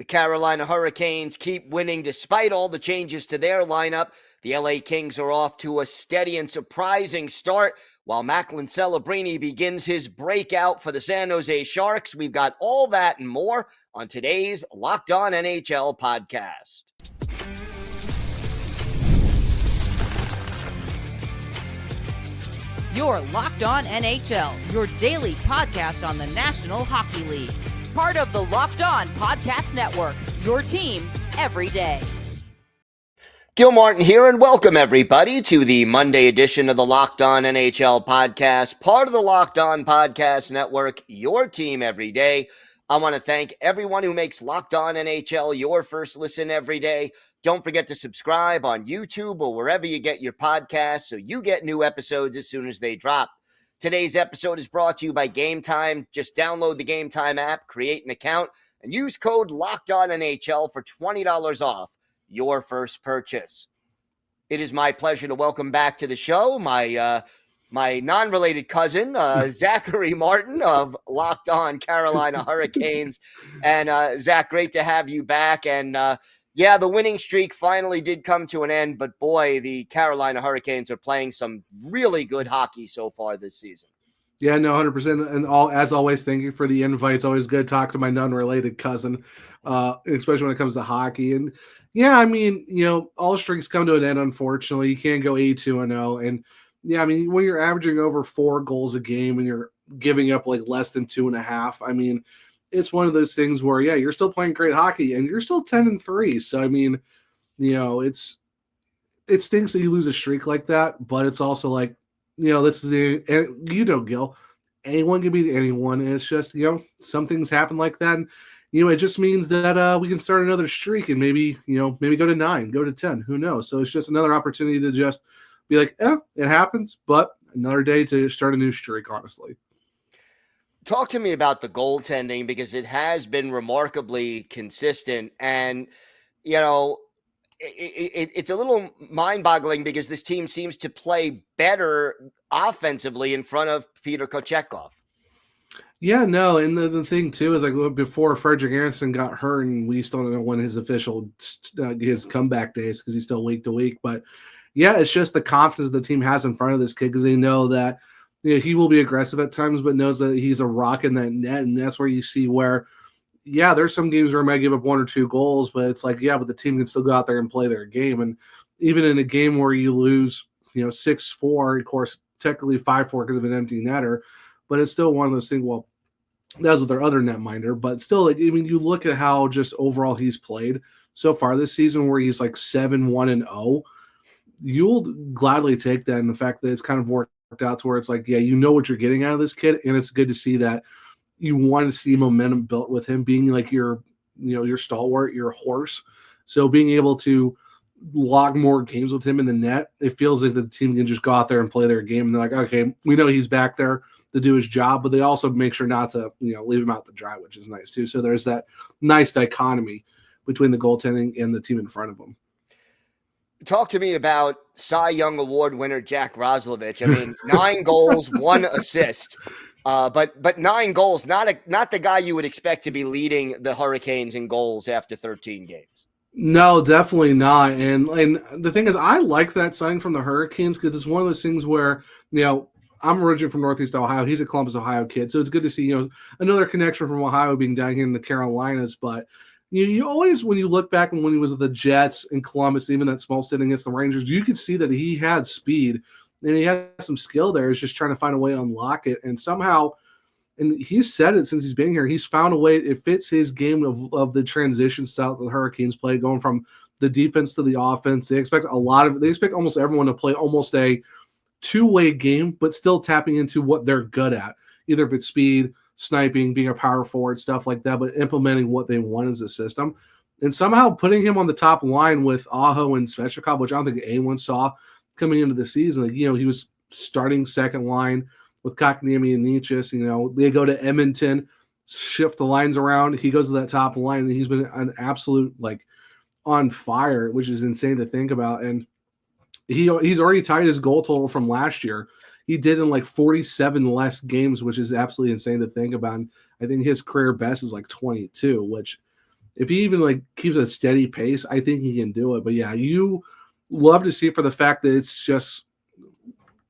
The Carolina Hurricanes keep winning despite all the changes to their lineup. The LA Kings are off to a steady and surprising start, while Macklin Celebrini begins his breakout for the San Jose Sharks. We've got all that and more on today's Locked On NHL podcast. You're Locked On NHL, your daily podcast on the National Hockey League. Part of the Locked On Podcast Network, your team every day. Gil Martin here, and welcome everybody to the Monday edition of the Locked On NHL podcast, part of the Locked On Podcast Network, your team every day. I want to thank everyone who makes Locked On NHL your first listen every day. Don't forget to subscribe on YouTube or wherever you get your podcasts so you get new episodes as soon as they drop. Today's episode is brought to you by Game Time. Just download the Game Time app, create an account, and use code LOCKEDONNHL for $20 off your first purchase. It is my pleasure to welcome back to the show my non-related cousin, Zachary Martin of Locked On Carolina Hurricanes. And Zach, great to have you back. And yeah, the winning streak finally did come to an end, but boy, the Carolina Hurricanes are playing some really good hockey so far this season. Yeah, no, 100%. And as always, thank you for the invite. It's always good to talk to my non-related cousin, especially when it comes to hockey. And yeah, I mean, all streaks come to an end, unfortunately. You can't go 8-2-0. And yeah, I mean, when you're averaging over 4 goals a game and you're giving up like less than 2.5, I mean, it's one of those things where, yeah, you're still playing great hockey and you're still 10-3. So, I mean, it stinks that you lose a streak like that, but it's also like, this is Gil, anyone can beat anyone. And it's just, some things happen like that. And, it just means that we can start another streak and maybe go to 9, go to 10, who knows? So it's just another opportunity to just be like, it happens, but another day to start a new streak, honestly. Talk to me about the goaltending, because it has been remarkably consistent. And, it's a little mind-boggling because this team seems to play better offensively in front of Peter Kochetkov. Yeah, no, and the thing, too, is like before Frederick Anderson got hurt, and we still don't know when his official his comeback days because he's still week to week. But, yeah, it's just the confidence the team has in front of this kid because they know that he will be aggressive at times, but knows that he's a rock in that net, and that's where you see where, yeah, there's some games where I might give up 1 or 2 goals, but it's like, yeah, but the team can still go out there and play their game. And even in a game where you lose, 6-4, of course, technically 5-4 because of an empty netter, but it's still one of those things, well, that's with their other netminder, but still, like, I mean, you look at how just overall he's played so far this season where he's like 7-1-0, you'll gladly take that, and the fact that it's kind of worked out to where it's like, yeah, what you're getting out of this kid, and it's good to see that you want to see momentum built with him being like your stalwart, your horse. So being able to log more games with him in the net, it feels like the team can just go out there and play their game, and they're like, okay, we know he's back there to do his job, but they also make sure not to leave him out to dry, which is nice too. So there's that nice dichotomy between the goaltending and the team in front of them. Talk to me about Cy Young Award winner Jack Roslovic. I mean, 9 goals, 1 assist, but 9 goals. Not the guy you would expect to be leading the Hurricanes in goals after 13 games. No, definitely not. And the thing is, I like that sign from the Hurricanes because it's one of those things where I'm originally from Northeast Ohio. He's a Columbus, Ohio kid, so it's good to see another connection from Ohio being down here in the Carolinas, but. You always, when you look back and when he was with the Jets in Columbus, even that small stint against the Rangers, you could see that he had speed and he had some skill there. He's just trying to find a way to unlock it. And somehow, and he's said it since he's been here, he's found a way. It fits his game of the transition style that the Hurricanes play, going from the defense to the offense. They expect almost everyone to play almost a 2-way game, but still tapping into what they're good at, either if it's speed, sniping, being a power forward, stuff like that, but implementing what they want as a system. And somehow putting him on the top line with Aho and Svechnikov, which I don't think anyone saw coming into the season. Like, he was starting second line with Kotkaniemi and Nietzsche. They go to Edmonton, shift the lines around. He goes to that top line, and he's been an absolute, on fire, which is insane to think about. And he's already tied his goal total from last year. He did in 47 less games, which is absolutely insane to think about. And I think his career best is 22, which if he even like keeps a steady pace, I think he can do it. But yeah, you love to see it for the fact that it's just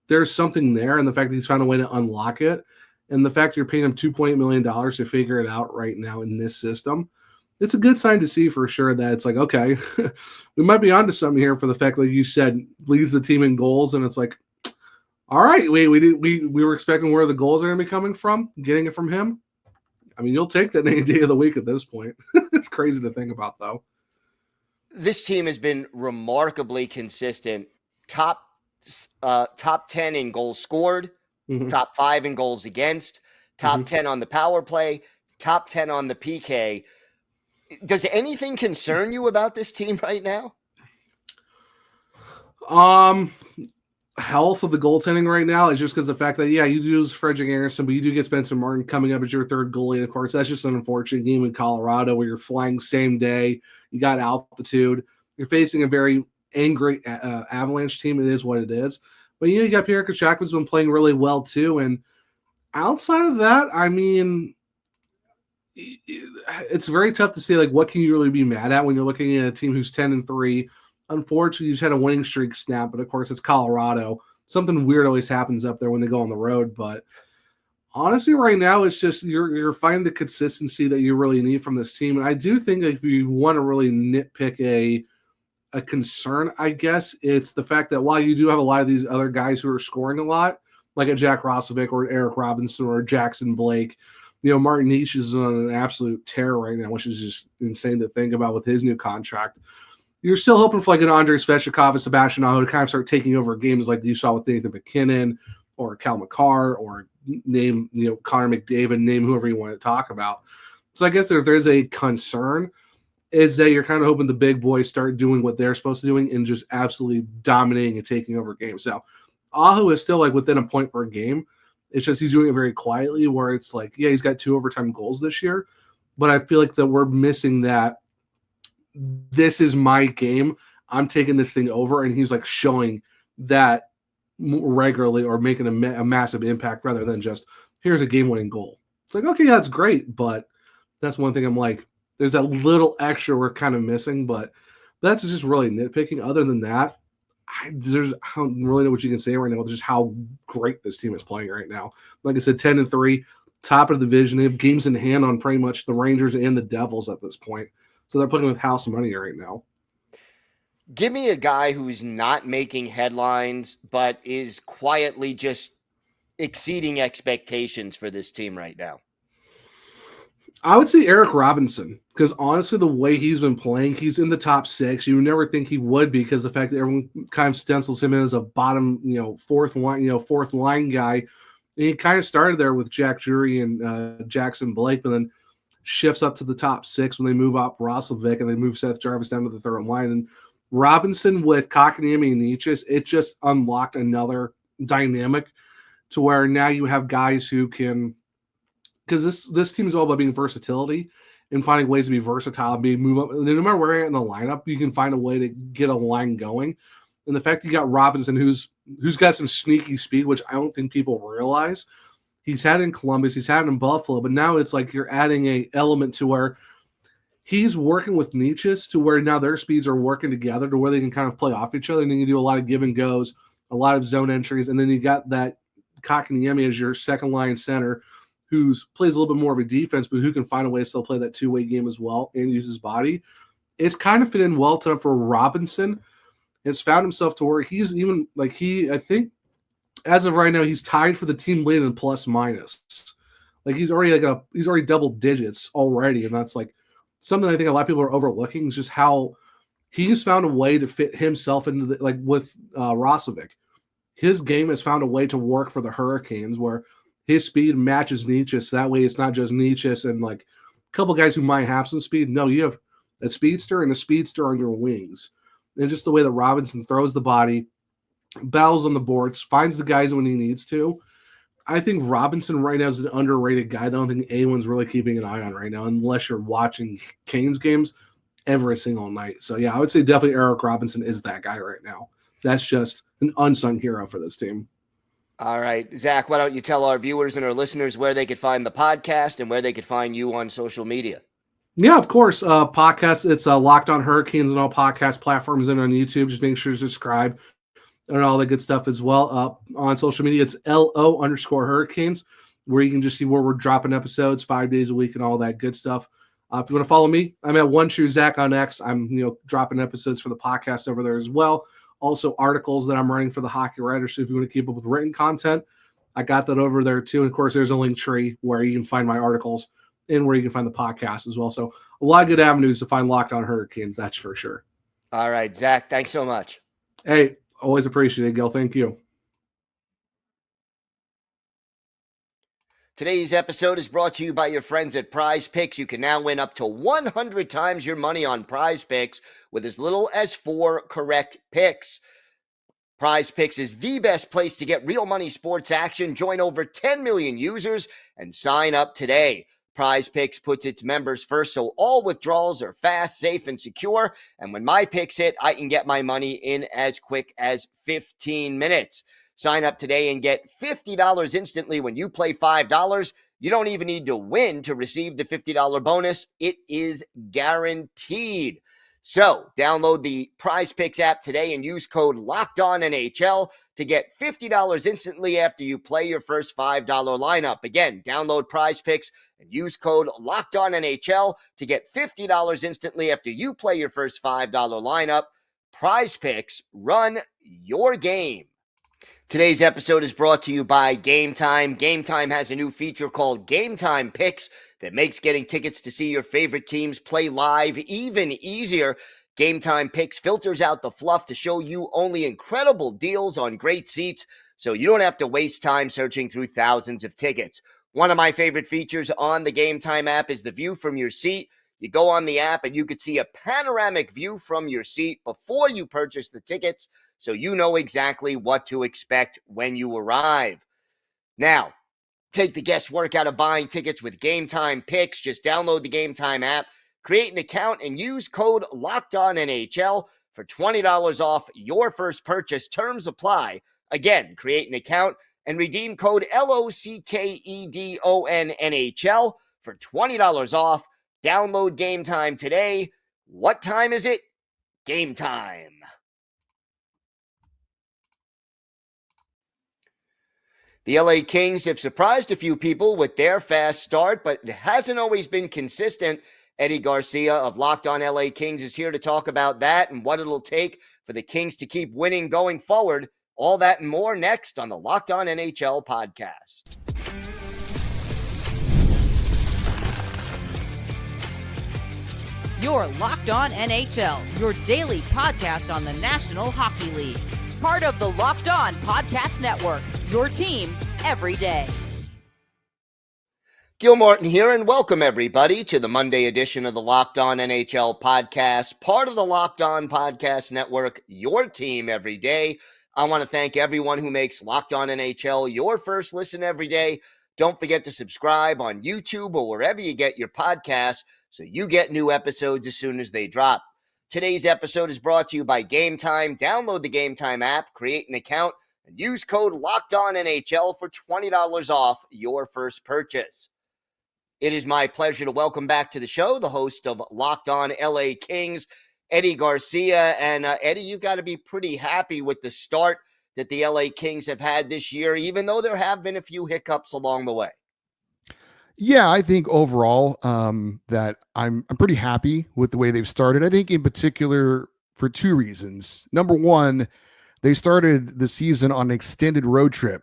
there's something there, and the fact that he's found a way to unlock it, and the fact you're paying him $2.8 million to figure it out right now in this system. It's a good sign to see for sure that it's like, okay, we might be onto something here for the fact, like you said, leads the team in goals, and it's like, all right, we were expecting where the goals are going to be coming from, getting it from him. I mean, you'll take that any day of the week at this point. It's crazy to think about, though. This team has been remarkably consistent. Top 10 in goals scored, top 5 in goals against, top 10 on the power play, top 10 on the PK. Does anything concern you about this team right now? Health of the goaltending right now is just because the fact that, yeah, you do lose Frederick Anderson, but you do get Spencer Martin coming up as your third goalie. And of course, that's just an unfortunate game in Colorado where you're flying same day. You got altitude. You're facing a very angry Avalanche team. It is what it is. But, you got Pierre Kachuk who's been playing really well too. And outside of that, I mean, it's very tough to say, like, what can you really be mad at when you're looking at a team who's 10-3. Unfortunately, you just had a winning streak snap, but of course, it's Colorado. Something weird always happens up there when they go on the road. But honestly, right now, it's just you're finding the consistency that you really need from this team. And I do think that if you want to really nitpick a concern, I guess, it's the fact that while you do have a lot of these other guys who are scoring a lot, like a Jack Roslovic or Eric Robinson or Jackson Blake, Martin Nish is on an absolute tear right now, which is just insane to think about with his new contract. You're still hoping for like an Andrei Svechnikov and Sebastian Aho to kind of start taking over games like you saw with Nathan McKinnon or Cal McCarr or name, Connor McDavid, name whoever you want to talk about. So I guess if there's a concern is that you're kind of hoping the big boys start doing what they're supposed to doing and just absolutely dominating and taking over games. Now, Aho is still like within a point per game. It's just he's doing it very quietly where it's like, yeah, he's got 2 overtime goals this year, but I feel like that we're missing that. This is my game. I'm taking this thing over, and he's like showing that regularly or making a massive impact rather than just here's a game-winning goal. It's like, okay, that's great, but that's one thing I'm like, there's that little extra we're kind of missing, but that's just really nitpicking. Other than that, I don't really know what you can say right now. Just how great this team is playing right now. Like I said, 10-3, top of the division. They have games in hand on pretty much the Rangers and the Devils at this point. So they're putting with house money right now. Give me a guy who's not making headlines, but is quietly just exceeding expectations for this team right now. I would say Eric Robinson, because honestly, the way he's been playing, he's in the top 6. You would never think he would be because the fact that everyone kind of stencils him as a bottom, fourth line guy. And he kind of started there with Jack Drury and Jackson Blake, but then shifts up to the top 6 when they move up Roslovic and they move Seth Jarvis down to the third line. And Robinson with Kotkaniemi and Nichis, it just unlocked another dynamic to where now you have guys who can, because this team is all about being versatility and finding ways to be versatile and move up. No matter where you're in the lineup, you can find a way to get a line going. And the fact you got Robinson, who's got some sneaky speed, which I don't think people realize. He's had in Columbus, he's had in Buffalo, but now it's like you're adding a element to where he's working with Nichis to where now their speeds are working together to where they can kind of play off each other. And then you do a lot of give and goes, a lot of zone entries. And then you got that Kotkaniemi as your second line center who plays a little bit more of a defense, but who can find a way to still play that two-way game as well and use his body. It's kind of fit in well to for Robinson. Has found himself to where he's even like I think as of right now, he's tied for the team lead in plus minus. Like he's already double digits already. And that's like something I think a lot of people are overlooking is just how he's found a way to fit himself into the, like with Roslovic. His game has found a way to work for the Hurricanes where his speed matches Nichis. That way it's not just Nichis and like a couple guys who might have some speed. No, you have a speedster and a speedster on your wings. And just the way that Robinson throws the body, battles on the boards, finds the guys when he needs to. I think Robinson right now is an underrated guy. I don't think anyone's really keeping an eye on right now unless you're watching Canes games every single night. So, yeah, I would say definitely Eric Robinson is that guy right now. That's just an unsung hero for this team. All right, Zach, why don't you tell our viewers and our listeners where they could find the podcast and where they could find you on social media? Yeah, of course. Podcast. It's Locked On Hurricanes and all podcast platforms and on YouTube. Just make sure to subscribe and all the good stuff as well. On social media, it's LO_Hurricanes, where you can just see where we're dropping episodes 5 days a week and all that good stuff. If you want to follow me, I'm at One True Zach on X. I'm dropping episodes for the podcast over there as well. Also articles that I'm writing for the Hockey Writer. So if you want to keep up with written content, I got that over there too. And of course, there's a link tree where you can find my articles and where you can find the podcast as well. So a lot of good avenues to find Locked On Hurricanes, that's for sure. All right, Zach, thanks so much. Hey, always appreciate it, Gil. Thank you. Today's episode is brought to you by your friends at Prize Picks. You can now win up to 100 times your money on Prize Picks with as little as 4 correct picks. Prize Picks is the best place to get real money sports action. Join over 10 million users and sign up today. Prize Picks puts its members first, so all withdrawals are fast, safe, and secure. And when my picks hit, I can get my money in as quick as 15 minutes. Sign up today and get $50 instantly when you play $5. You don't even need to win to receive the $50 bonus. It is guaranteed. So download the Prize Picks app today and use code LOCKEDONNHL to get $50 instantly after you play your first $5 lineup. Again, download Prize Picks and use code LOCKEDONNHL to get $50 instantly after you play your first $5 lineup. Prize Picks, run your game. Today's episode is brought to you by Game Time. Game Time has a new feature called Game Time Picks that makes getting tickets to see your favorite teams play live even easier. Game Time Picks filters out the fluff to show you only incredible deals on great seats, so you don't have to waste time searching through thousands of tickets. One of my favorite features on the Game Time app is the view from your seat. You go on the app and you could see a panoramic view from your seat before you purchase the tickets, so you know exactly what to expect when you arrive. Now, take the guesswork out of buying tickets with Game Time Picks. Just download the Game Time app, create an account, and use code LOCKEDONNHL for $20 off your first purchase. Terms apply. Again, create an account and redeem code LOCKEDONNHL for $20 off. Download Game Time today. What time is it? Game time. The LA Kings have surprised a few people with their fast start, but it hasn't always been consistent. Eddie Garcia of Locked On LA Kings is here to talk about that and what it'll take for the Kings to keep winning going forward. All that and more next on the Locked On NHL podcast. You're Locked On NHL, your daily podcast on the National Hockey League. Part of the Locked On Podcast Network, your team every day. Gil Martin here, and welcome everybody to the Monday edition of the Locked On NHL podcast, part of the Locked On Podcast Network, your team every day. I want to thank everyone who makes Locked On NHL your first listen every day. Don't forget to subscribe on YouTube or wherever you get your podcasts so you get new episodes as soon as they drop. Today's episode is brought to you by Game Time. Download the Game Time app, create an account, and use code LOCKEDONNHL for $20 off your first purchase. It is my pleasure to welcome back to the show the host of Locked On LA Kings, Eddie Garcia. And Eddie, you've got to be pretty happy with the start that the LA Kings have had this year, even though there have been a few hiccups along the way. Yeah, I think overall that I'm pretty happy with the way they've started. I think in particular for two reasons. Number one, they started the season on an extended road trip.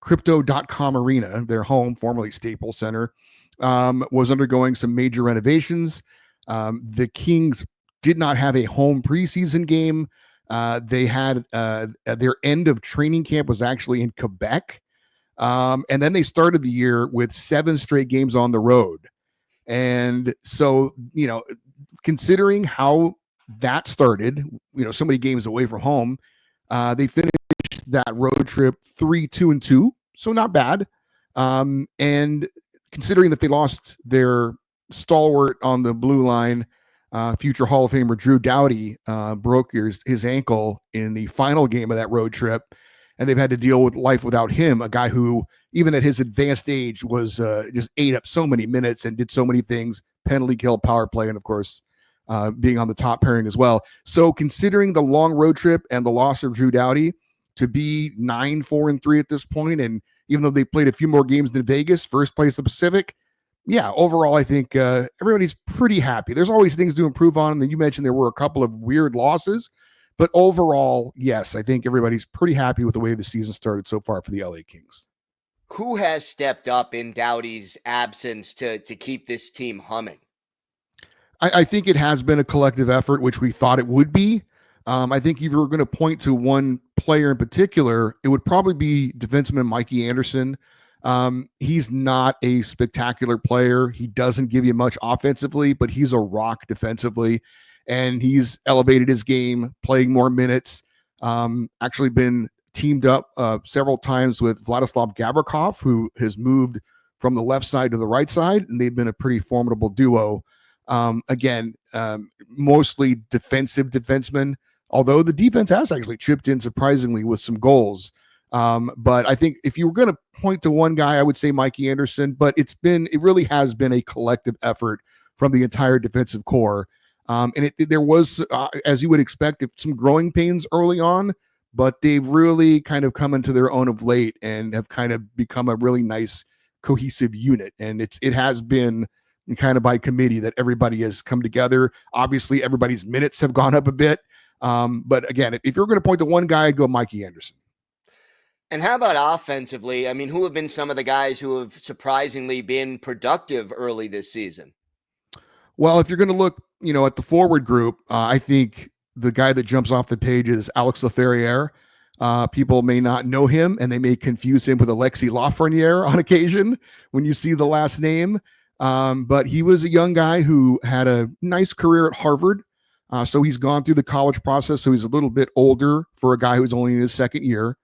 Crypto.com Arena, their home, formerly Staples Center, was undergoing some major renovations. The Kings did not have a home preseason game. They had their end of training camp was actually in Quebec. And then they started the year with 7 straight games on the road. And so, considering how that started, so many games away from home, they finished that road trip 3-2-2. So not bad. And considering that they lost their stalwart on the blue line, future Hall of Famer Drew Doughty broke his ankle in the final game of that road trip. And they've had to deal with life without him, a guy who, even at his advanced age, was just ate up so many minutes and did so many things, penalty kill, power play, and of course, being on the top pairing as well. So considering the long road trip and the loss of Drew Doughty, to be 9-4-3 at this point, and even though they played a few more games than Vegas, first place in the Pacific, yeah, overall, I think everybody's pretty happy. There's always things to improve on. And then you mentioned there were a couple of weird losses, but overall, yes, I think everybody's pretty happy with the way the season started so far for the LA Kings. Who has stepped up in Doughty's absence to keep this team humming? I think it has been a collective effort, which we thought it would be. I think if you were going to point to one player in particular, it would probably be defenseman Mikey Anderson. He's not a spectacular player. He doesn't give you much offensively, but he's a rock defensively, and he's elevated his game, playing more minutes. Actually been teamed up several times with Vladislav Gavrikov, who has moved from the left side to the right side, and they've been a pretty formidable duo. Again, mostly defensive defensemen, although the defense has actually chipped in surprisingly with some goals. But I think if you were going to point to one guy, I would say Mikey Anderson, but it really has been a collective effort from the entire defensive core. And there was, as you would expect, some growing pains early on, but they've really kind of come into their own of late and have kind of become a really nice cohesive unit. And it has been kind of by committee that everybody has come together. Obviously, everybody's minutes have gone up a bit. But again, if you're going to point to one guy, I'd go Mikey Anderson. And how about offensively? I mean, who have been some of the guys who have surprisingly been productive early this season? Well, if you're going to look, at the forward group, I think the guy that jumps off the page is Alex Laferriere. People may not know him, and they may confuse him with Alexis Lafreniere on occasion when you see the last name. But he was a young guy who had a nice career at Harvard. So he's gone through the college process. So he's a little bit older for a guy who's only in his second year.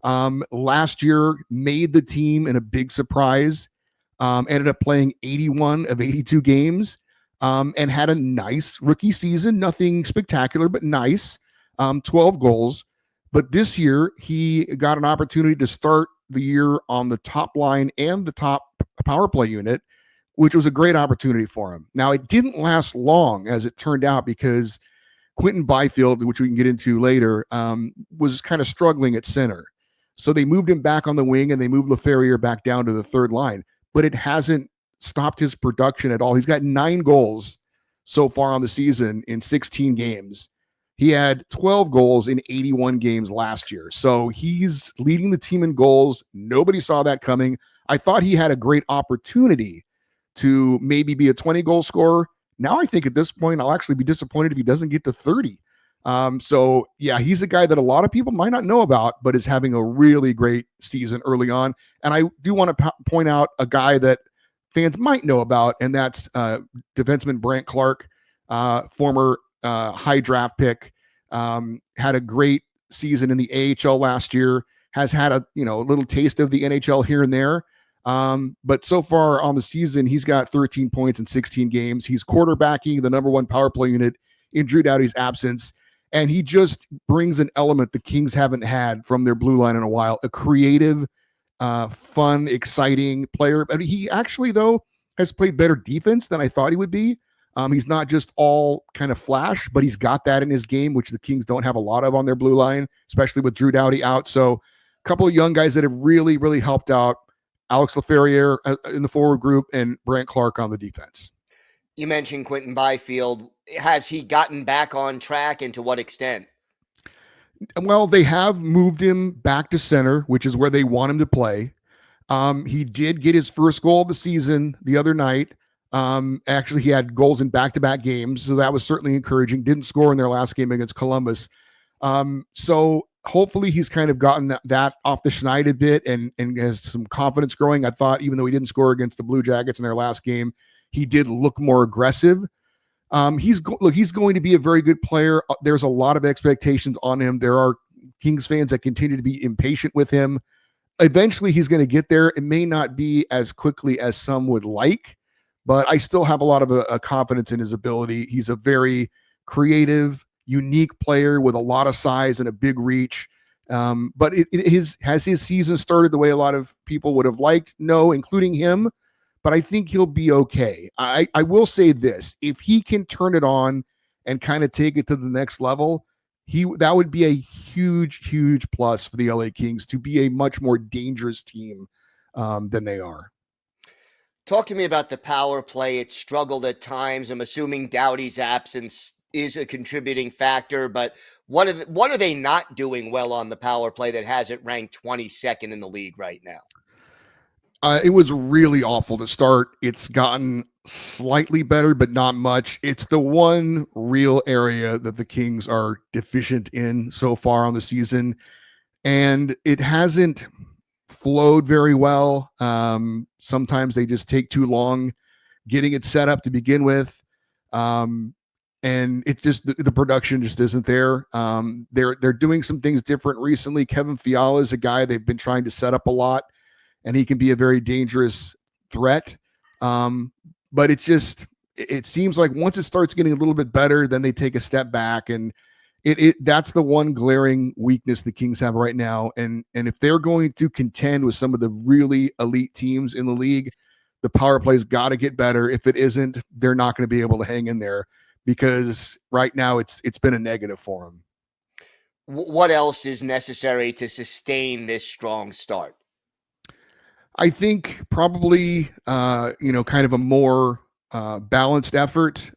Last year made the team in a big surprise. Ended up playing 81 of 82 games. And had a nice rookie season. Nothing spectacular, but nice. 12 goals. But this year he got an opportunity to start the year on the top line and the top power play unit, which was a great opportunity for him. Now, it didn't last long, as it turned out, because Quinton Byfield, which we can get into later, was kind of struggling at center. So they moved him back on the wing, and they moved Laferriere back down to the third line. But it hasn't stopped his production at all. He's got 9 goals so far on the season in 16 games. He had 12 goals in 81 games last year. So he's leading the team in goals. Nobody saw that coming. I thought he had a great opportunity to maybe be a 20-goal scorer. Now I think at this point, I'll actually be disappointed if he doesn't get to 30. So yeah, he's a guy that a lot of people might not know about, but is having a really great season early on. And I do want to point out a guy that fans might know about, and that's defenseman Brandt Clark, former high draft pick, had a great season in the AHL last year, has had a little taste of the NHL here and there. But so far on the season, he's got 13 points in 16 games. He's quarterbacking the number 1 power play unit in Drew Doughty's absence. And he just brings an element the Kings haven't had from their blue line in a while, a creative, fun, exciting player. I mean, he actually, though, has played better defense than I thought he would be. He's not just all kind of flash, but he's got that in his game, which the Kings don't have a lot of on their blue line, especially with Drew Doughty out. So a couple of young guys that have really, really helped out. Alex Laferriere in the forward group and Brandt Clark on the defense. You mentioned Quinton Byfield. Has he gotten back on track, and to what extent? Well, they have moved him back to center, which is where they want him to play. He did get his first goal of the season the other night. Actually, he had goals in back-to-back games, so that was certainly encouraging. Didn't score in their last game against Columbus. So hopefully he's kind of gotten that off the schneid a bit and has some confidence growing. I thought even though he didn't score against the Blue Jackets in their last game, he did look more aggressive. He's going to be a very good player. There's a lot of expectations on him. There are Kings fans that continue to be impatient with him. Eventually he's going to get there. It may not be as quickly as some would like, but I still have a lot of confidence in his ability. He's a very creative, unique player with a lot of size and a big reach. But has his season started the way a lot of people would have liked? No, including him. but I think he'll be okay. I will say this: if he can turn it on and kind of take it to the next level, that would be a huge plus for the LA Kings to be a much more dangerous team than they are. Talk to me about the power play. It struggled at times. I'm assuming Doughty's absence is a contributing factor, but what are they not doing well on the power play that has it ranked 22nd in the league right now? It was really awful to start. It's gotten slightly better, but not much. It's the one real area that the Kings are deficient in so far on the season, and it hasn't flowed very well. Sometimes they just take too long getting it set up to begin with. And it's just the production just isn't there. They're doing some things different recently. Kevin Fiala is a guy they've been trying to set up a lot, and he can be a very dangerous threat. But it seems like once it starts getting a little bit better, then they take a step back, and that's the one glaring weakness the Kings have right now. And if they're going to contend with some of the really elite teams in the league, the power play's got to get better. If it isn't, they're not going to be able to hang in there, because right now it's been a negative for them. What else is necessary to sustain this strong start? I think probably, kind of a more balanced effort.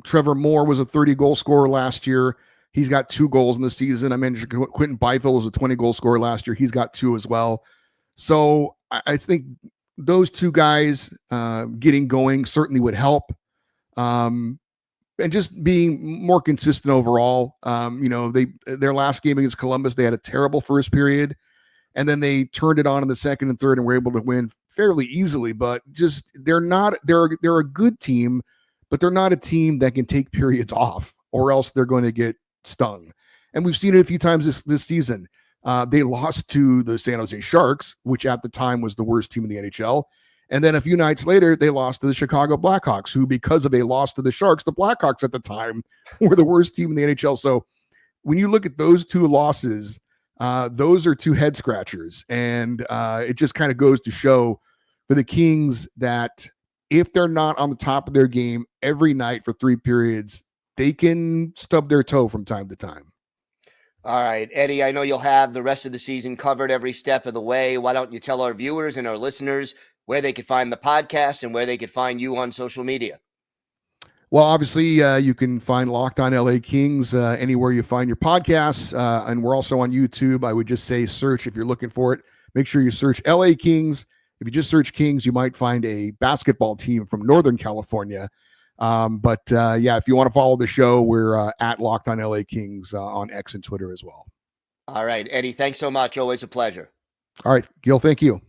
Trevor Moore was a 30-goal scorer last year. He's got 2 goals in the season. I mentioned Quentin Byfield was a 20-goal scorer last year. He's got 2 as well. So I think those 2 guys getting going certainly would help. And just being more consistent overall. Their last game against Columbus, they had a terrible first period, and then they turned it on in the second and third and were able to win fairly easily. But just they're a good team, but they're not a team that can take periods off, or else they're going to get stung. And we've seen it a few times this season. They lost to the San Jose Sharks, which at the time was the worst team in the NHL. And then a few nights later, they lost to the Chicago Blackhawks, who, because of a loss to the Sharks, the Blackhawks at the time were the worst team in the NHL. So when you look at those 2 losses, those are 2 head scratchers. And it just kind of goes to show for the Kings that if they're not on the top of their game every night for 3 periods, they can stub their toe from time to time. All right, Eddie, I know you'll have the rest of the season covered every step of the way. Why don't you tell our viewers and our listeners where they could find the podcast and where they could find you on social media? Well, obviously, you can find Locked On LA Kings anywhere you find your podcasts. And we're also on YouTube. I would just say search if you're looking for it. Make sure you search LA Kings. If you just search Kings, you might find a basketball team from Northern California. If you want to follow the show, we're at Locked On LA Kings on X and Twitter as well. All right, Eddie, thanks so much. Always a pleasure. All right, Gil, thank you.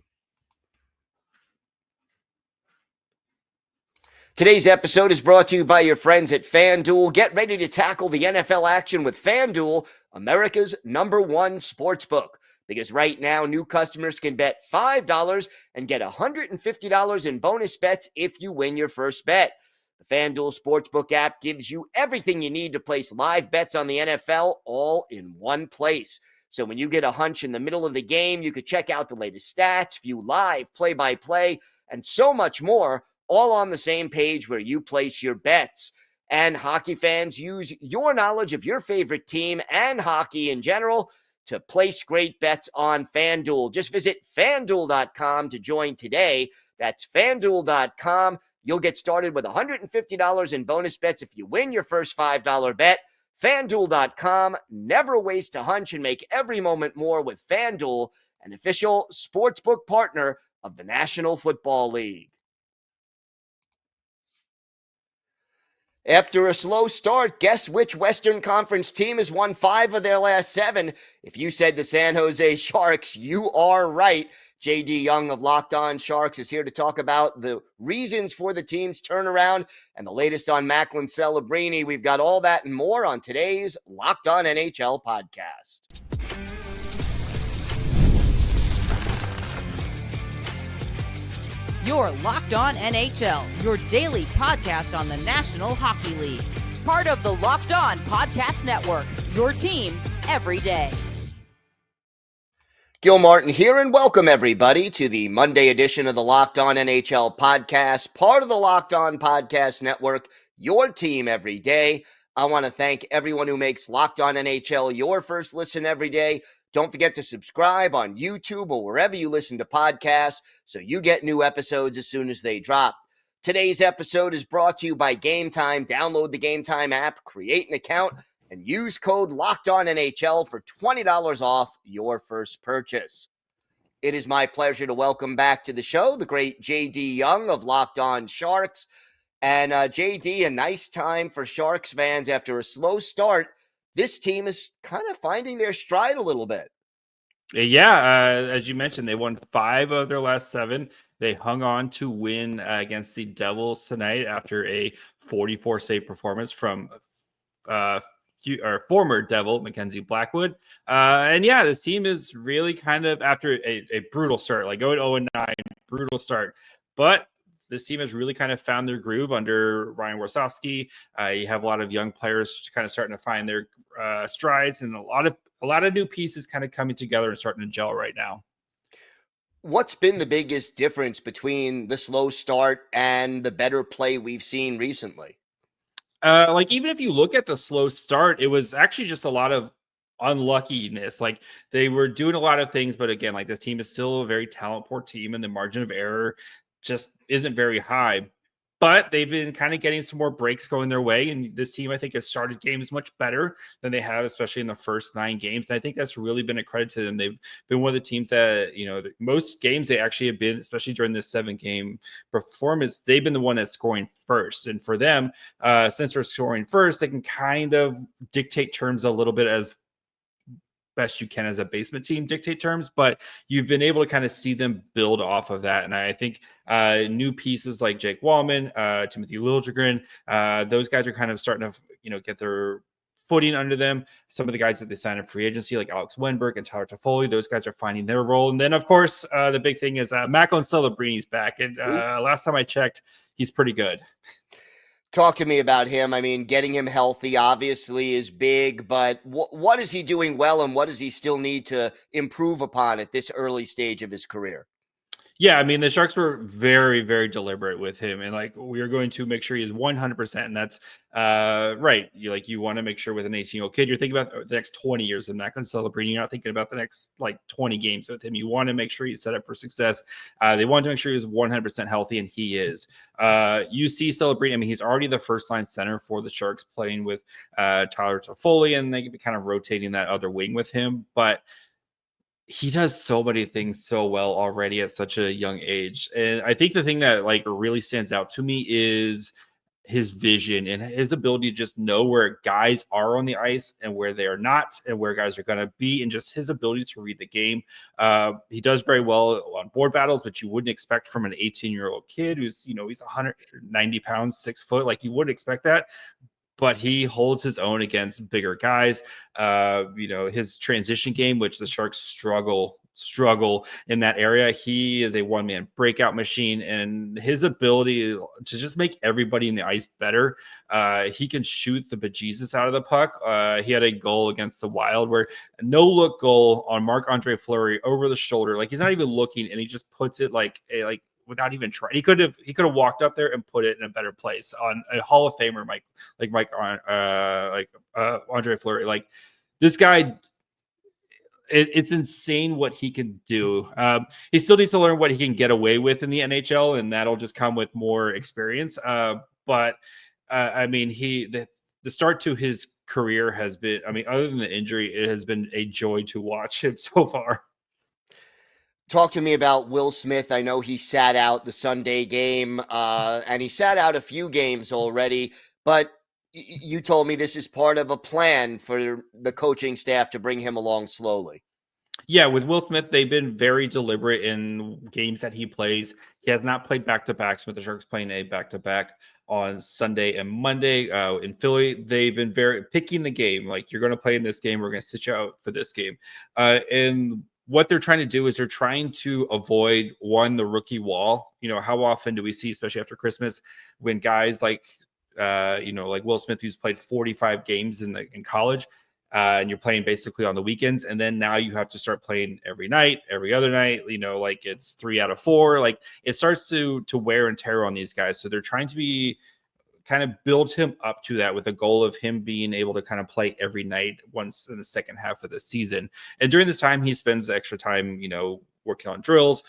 Today's episode is brought to you by your friends at FanDuel. Get ready to tackle the NFL action with FanDuel, America's #1 sportsbook. Because right now, new customers can bet $5 and get $150 in bonus bets if you win your first bet. The FanDuel Sportsbook app gives you everything you need to place live bets on the NFL all in one place. So when you get a hunch in the middle of the game, you could check out the latest stats, view live play-by-play, and so much more, all on the same page where you place your bets. And hockey fans, use your knowledge of your favorite team and hockey in general to place great bets on FanDuel. Just visit FanDuel.com to join today. That's FanDuel.com. You'll get started with $150 in bonus bets if you win your first $5 bet. FanDuel.com. Never waste a hunch and make every moment more with FanDuel, an official sportsbook partner of the National Football League. After a slow start, guess which Western Conference team has won 5 of their last 7? If you said the San Jose Sharks, you are right. JD Young of Locked On Sharks is here to talk about the reasons for the team's turnaround and the latest on Macklin Celebrini. We've got all that and more on today's Locked On NHL podcast. You're Locked On NHL, your daily podcast on the National Hockey League. Part of the Locked On Podcast Network, your team every day. Gil Martin here, and welcome everybody to the Monday edition of the Locked On NHL podcast, part of the Locked On Podcast Network, your team every day. I want to thank everyone who makes Locked On NHL your first listen every day. Don't forget to subscribe on YouTube or wherever you listen to podcasts so you get new episodes as soon as they drop. Today's episode is brought to you by Game Time. Download the Game Time app, create an account, and use code LOCKEDONNHL for $20 off your first purchase. It is my pleasure to welcome back to the show the great JD Young of Locked On Sharks. And JD, a nice time for Sharks fans after a slow start. This team is kind of finding their stride a little bit. Yeah, as you mentioned, they won 5 of their last 7. They hung on to win against the Devils tonight after a 44-save performance from former Devil Mackenzie Blackwood. And yeah, this team is really kind of after a brutal start, like going 0-9, brutal start. But this team has really kind of found their groove under Ryan Warsofsky. You have a lot of young players kind of starting to find their strides, and a lot of new pieces kind of coming together and starting to gel right now. What's been the biggest difference between the slow start and the better play we've seen recently? Like, even if you look at the slow start, it was actually just a lot of unluckiness. Like, they were doing a lot of things, but again, like, this team is still a very talent poor team, and the margin of error just isn't very high. But they've been kind of getting some more breaks going their way, and this team, I think, has started games much better than they have, especially in the first 9 games. And I think that's really been a credit to them. They've been one of the teams that, you know, most games they actually have been, especially during this 7-game performance, they've been the one that's scoring first. And for them, since they're scoring first, they can kind of dictate terms a little bit as best you can as a basement team, dictate terms, but you've been able to kind of see them build off of that. And I think new pieces like Jake Wallman, Timothy Liljegren, those guys are kind of starting to, you know, get their footing under them. Some of the guys that they signed in free agency, like Alex Wenberg and Tyler Toffoli, those guys are finding their role. And then, of course, the big thing is Macklin Celebrini's back. And last time I checked, he's pretty good. Talk to me about him. I mean, getting him healthy obviously is big, but what is he doing well, and what does he still need to improve upon at this early stage of his career? Yeah, I mean, the Sharks were very, very deliberate with him, and like, we are going to make sure he's 100%, and that's right. You want to make sure with an 18-year-old kid, you're thinking about the next 20 years of Macklin Celebrini. You're not thinking about the next 20 games with him. You want to make sure he's set up for success. They want to make sure he's 100% healthy, and he is. You see Celebrini. I mean, he's already the first line center for the Sharks, playing with Tyler Toffoli, and they could be kind of rotating that other wing with him, but he does so many things so well already at such a young age. And I think the thing that like really stands out to me is his vision and his ability to just know where guys are on the ice and where they are not, and where guys are going to be, and just his ability to read the game. He does very well on board battles, but you wouldn't expect from an 18-year-old kid who's, you know, he's 190 pounds, 6 foot. Like, you wouldn't expect that. But he holds his own against bigger guys. You know, his transition game, which the Sharks struggle in that area. He is a one-man breakout machine, and his ability to just make everybody in the ice better. He can shoot the bejesus out of the puck. He had a goal against the Wild where no-look goal on Marc-Andre Fleury over the shoulder. Like, he's not even looking, and he just puts it like without even trying. He could have walked up there and put it in a better place on a Hall of Famer, Andre Fleury. Like, this guy, it's insane what he can do. He still needs to learn what he can get away with in the NHL, and that'll just come with more experience. But I mean, the start to his career has been, I mean, other than the injury, it has been a joy to watch him so far. Talk to me about Will Smith. I know he sat out the Sunday game, and he sat out a few games already, but you told me this is part of a plan for the coaching staff to bring him along slowly. Yeah, with Will Smith, they've been very deliberate in games that he plays. He has not played back-to-backs, with the Sharks playing a back-to-back on Sunday and Monday. In Philly, they've been very picking the game. Like, you're going to play in this game, we're going to sit you out for this game. And what they're trying to do is they're trying to avoid, one, the rookie wall. You know, how often do we see, especially after Christmas, when guys like, like Will Smith, who's played 45 games in college, and you're playing basically on the weekends. And then now you have to start playing every night, every other night, like it's 3 out of 4. Like it starts to wear and tear on these guys. So they're trying to be kind of build him up to that with a goal of him being able to kind of play every night once in the second half of the season. And during this time, he spends extra time, working on drills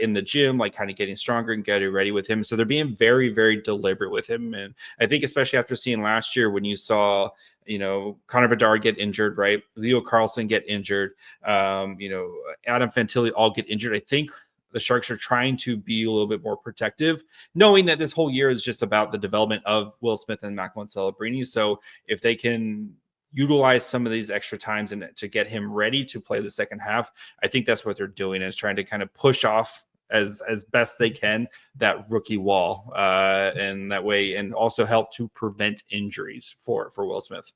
in the gym, like kind of getting stronger and getting ready with him. So they're being very, very deliberate with him. And I think especially after seeing last year when you saw, Connor Bedard get injured, right? Leo Carlson get injured, Adam Fantilli all get injured. I think the Sharks are trying to be a little bit more protective, knowing that this whole year is just about the development of Will Smith and Macklin Celebrini. So if they can utilize some of these extra times and to get him ready to play the second half, I think that's what they're doing, is trying to kind of push off as best they can that rookie wall, and that way, and also help to prevent injuries for Will Smith.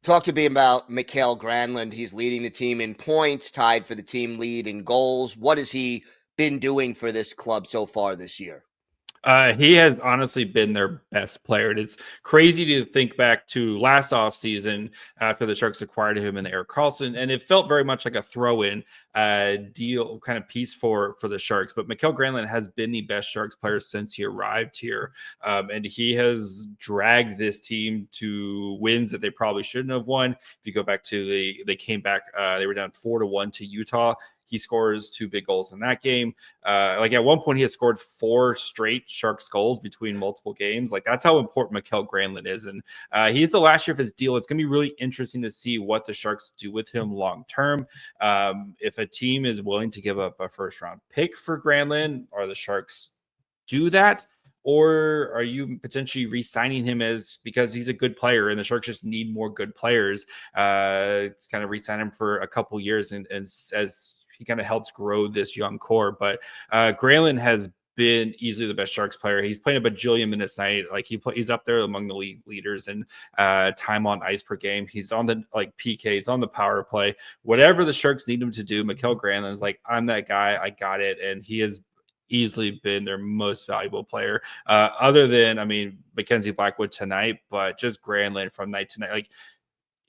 Talk to me about Mikael Granlund. He's leading the team in points, tied for the team lead in goals. What has he been doing for this club so far this year? He has honestly been their best player. And it's crazy to think back to last offseason after the Sharks acquired him and Erik Karlsson, and it felt very much like a throw-in deal kind of piece for the Sharks. But Mikael Granlund has been the best Sharks player since he arrived here, and he has dragged this team to wins that they probably shouldn't have won. If you go back to they came back, they were down 4-1 to Utah. He scores 2 big goals in that game. Like at one point, he had scored 4 straight Sharks goals between multiple games. Like that's how important Mikael Granlund is. And he's the last year of his deal. It's going to be really interesting to see what the Sharks do with him long term. If a team is willing to give up a first round pick for Granlund, are the Sharks do that? Or are you potentially re-signing him because he's a good player and the Sharks just need more good players, kind of re-sign him for a couple years and as he kind of helps grow this young core. But Granlund has been easily the best Sharks player. He's playing a bajillion minutes a night. Like he's up there among the league leaders in time on ice per game. He's on the PKs, on the power play, whatever the Sharks need him to do. Mikael Granlund is like, I'm that guy. I got it. And he has easily been their most valuable player, other than, Mackenzie Blackwood tonight, but just Granlund from night to night. Like,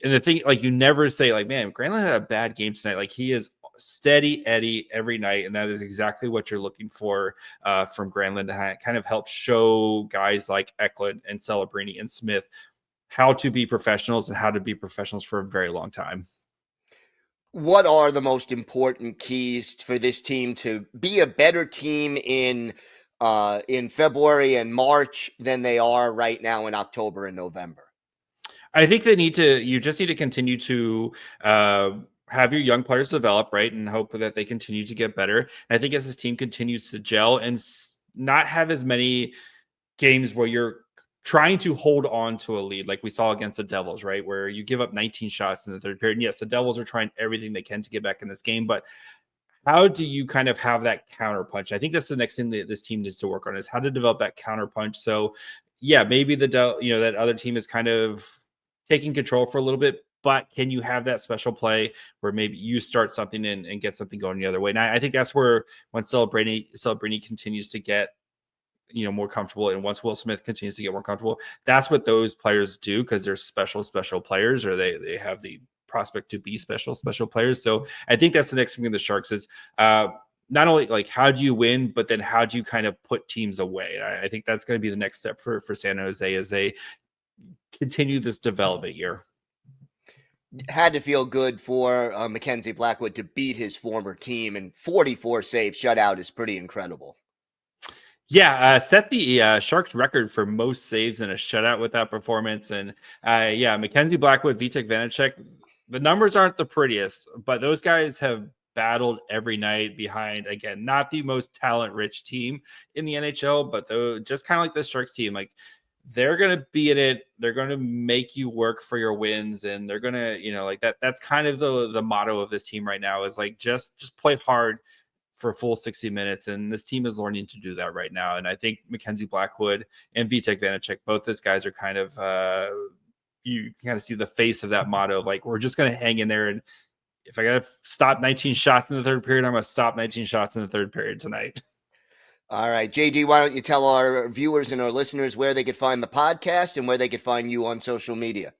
and the thing, like, you never say, like, man, Granlund had a bad game tonight. Like, he is steady Eddie every night, and that is exactly what you're looking for from Granlund to kind of help show guys like Eklund and Celebrini and Smith how to be professionals and how to be professionals for a very long time. What are the most important keys for this team to be a better team in February and March than they are right now in October and November? I think you just need to continue to have your young players develop, right, and hope that they continue to get better. And I think as this team continues to gel and not have as many games where you're trying to hold on to a lead like we saw against the Devils, right, where you give up 19 shots in the third period. And yes, the Devils are trying everything they can to get back in this game, but how do you kind of have that counter punch? I think that's the next thing that this team needs to work on, is how to develop that counter punch. So yeah, maybe that other team is kind of taking control for a little bit, but can you have that special play where maybe you start something and get something going the other way? And I think that's where when Celebrini continues to get more comfortable, and once Will Smith continues to get more comfortable, that's what those players do, because they're special players, or they have the prospect to be special players. So I think that's the next thing in the Sharks is not only like how do you win, but then how do you kind of put teams away? I think that's going to be the next step for San Jose as they continue this development year. Had to feel good for Mackenzie Blackwood to beat his former team, and 44 save shutout is pretty incredible. Yeah, set the Sharks record for most saves in a shutout with that performance. And Mackenzie Blackwood, Vitek Vanacek, the numbers aren't the prettiest, but those guys have battled every night behind, again, not the most talent-rich team in the NHL, but just kind of like the Sharks team, like they're going to be in it. They're going to make you work for your wins, and they're going to, like that. That's kind of the motto of this team right now, is like, just play hard for a full 60 minutes. And this team is learning to do that right now. And I think Mackenzie Blackwood and Vitek Vanacek, both these guys are kind of, you kind of see the face of that motto. Like, we're just going to hang in there. And if I got to stop 19 shots in the third period, I'm going to stop 19 shots in the third period tonight. All right, JD, why don't you tell our viewers and our listeners where they could find the podcast and where they could find you on social media?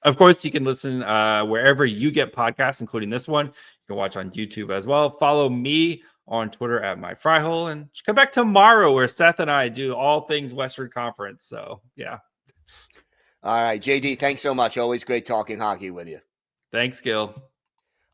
Of course, you can listen wherever you get podcasts, including this one. You can watch on YouTube as well. Follow me on Twitter at MyFryhole, and come back tomorrow where Seth and I do all things Western Conference. So, yeah. All right, JD, thanks so much. Always great talking hockey with you. Thanks, Gil.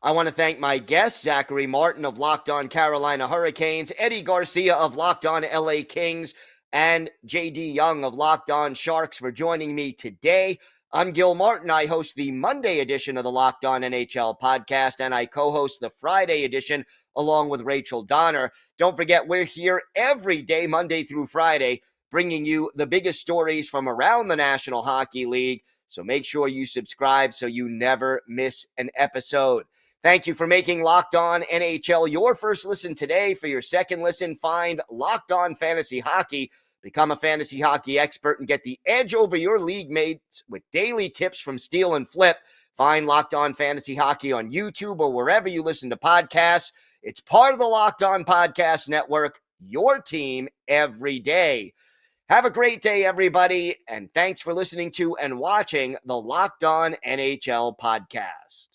I want to thank my guests, Zachary Martin of Locked On Carolina Hurricanes, Eddie Garcia of Locked On LA Kings, and JD Young of Locked On Sharks for joining me today. I'm Gil Martin. I host the Monday edition of the Locked On NHL podcast, and I co-host the Friday edition along with Rachel Donner. Don't forget, we're here every day, Monday through Friday, bringing you the biggest stories from around the National Hockey League. So make sure you subscribe so you never miss an episode. Thank you for making Locked On NHL your first listen today. For your second listen, find Locked On Fantasy Hockey. Become a fantasy hockey expert and get the edge over your league mates with daily tips from Steal and Flip. Find Locked On Fantasy Hockey on YouTube or wherever you listen to podcasts. It's part of the Locked On Podcast Network, your team every day. Have a great day, everybody, and thanks for listening to and watching the Locked On NHL podcast.